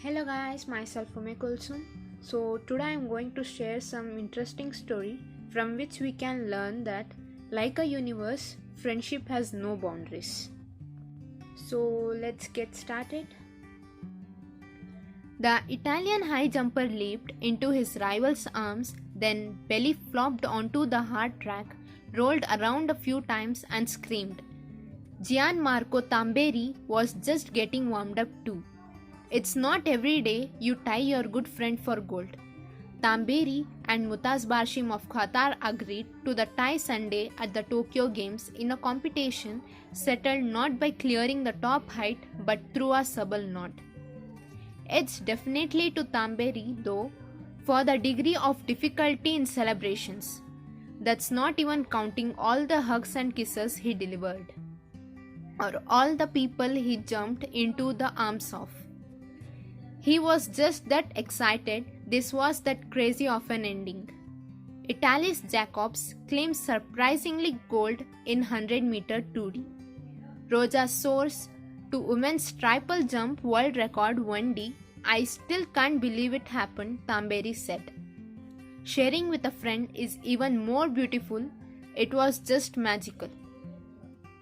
Hello guys, myself Ume Kulsum. So today I am going to share some interesting story from which we can learn that like a universe, friendship has no boundaries. So let's get started. The Italian high jumper leaped into his rival's arms, then belly flopped onto the hard track, rolled around a few times and screamed. Gianmarco Tamberi was just getting warmed up too. It's not every day you tie your good friend for gold. Tamberi and Mutaz Barshim of Qatar agreed to the tie Sunday at the Tokyo Games in a competition settled not by clearing the top height but through a subtle nod. It's definitely to Tamberi though for the degree of difficulty in celebrations. That's not even counting all the hugs and kisses he delivered, or all the people he jumped into the arms of. He was just that excited, this was that crazy of an ending. Italis Jacobs claimed surprisingly gold in 100-meter 2D. Roja soars to women's triple jump world record 1D. I still can't believe it happened, Tamberi said. Sharing with a friend is even more beautiful, it was just magical.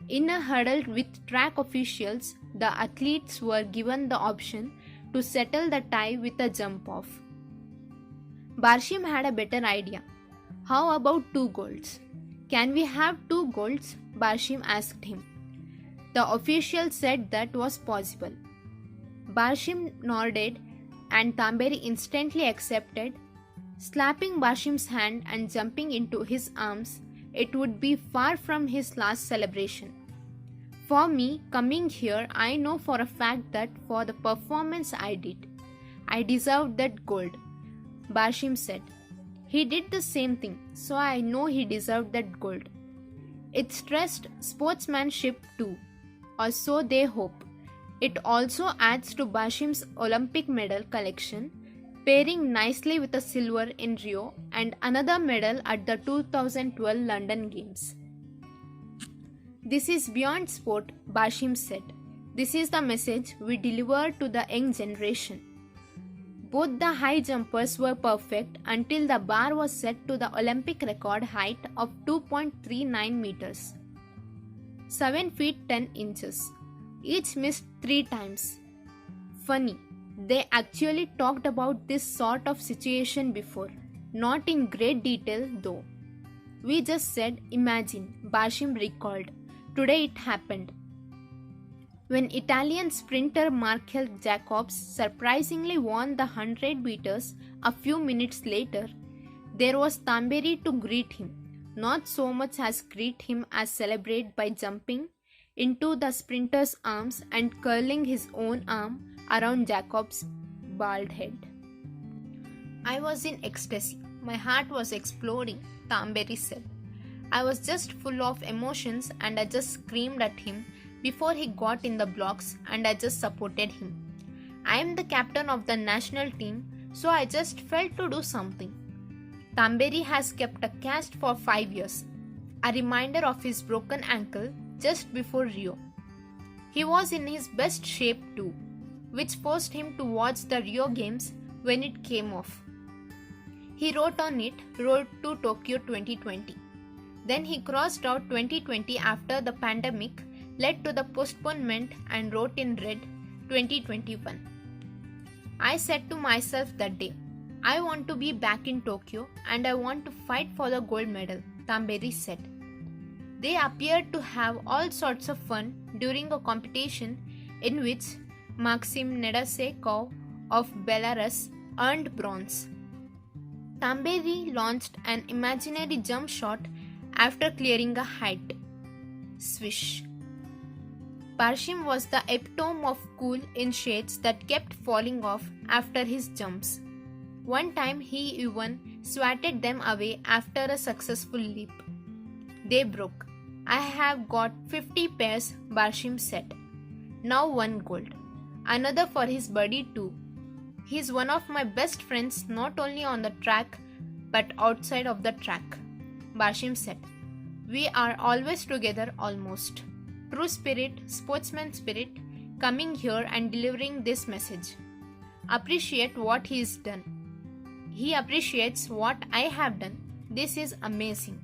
In a huddle with track officials, the athletes were given the option to settle the tie with a jump off. Barshim had a better idea. How about 2 golds? Can we have 2 golds? Barshim asked him. The official said that was possible. Barshim nodded and Tamberi instantly accepted. Slapping Barshim's hand and jumping into his arms, it would be far from his last celebration. For me, coming here, I know for a fact that for the performance I did, I deserved that gold, Barshim said. He did the same thing, so I know he deserved that gold. It stressed sportsmanship too, or so they hope. It also adds to Barshim's Olympic medal collection, pairing nicely with a silver in Rio and another medal at the 2012 London Games. This is beyond sport, Barshim said. This is the message we deliver to the young generation. Both the high jumpers were perfect until the bar was set to the Olympic record height of 2.39 meters, 7 feet 10 inches. Each missed 3 times. Funny, they actually talked about this sort of situation before, not in great detail though. We just said, imagine, Barshim recalled. Today it happened. When Italian sprinter Marcel Jacobs surprisingly won the 100 meters a few minutes later, there was Tamberi to greet him, not so much as greet him as celebrate by jumping into the sprinter's arms and curling his own arm around Jacobs' bald head. I was in ecstasy. My heart was exploding, Tamberi said. I was just full of emotions and I just screamed at him before he got in the blocks and I just supported him. I am the captain of the national team, so I just felt to do something. Tamberi has kept a cast for 5 years, a reminder of his broken ankle just before Rio. He was in his best shape too, which forced him to watch the Rio Games when it came off. He wrote on it, Road to Tokyo 2020. Then he crossed out 2020 after the pandemic led to the postponement and wrote in red 2021. I said to myself that day, I want to be back in Tokyo and I want to fight for the gold medal, Tamberi said. They appeared to have all sorts of fun during a competition in which Maxim Nedesekov of Belarus earned bronze. Tamberi launched an imaginary jump shot after clearing a height. Swish. Barshim was the epitome of cool in shades that kept falling off after his jumps. One time he even swatted them away after a successful leap. They broke. I have got 50 pairs, Barshim said. Now 1 gold. Another for his buddy too. He's one of my best friends not only on the track but outside of the track, Barshim said. We are always together almost. True spirit, sportsman spirit, coming here and delivering this message. appreciate what he's done. He appreciates what I have done. This is amazing.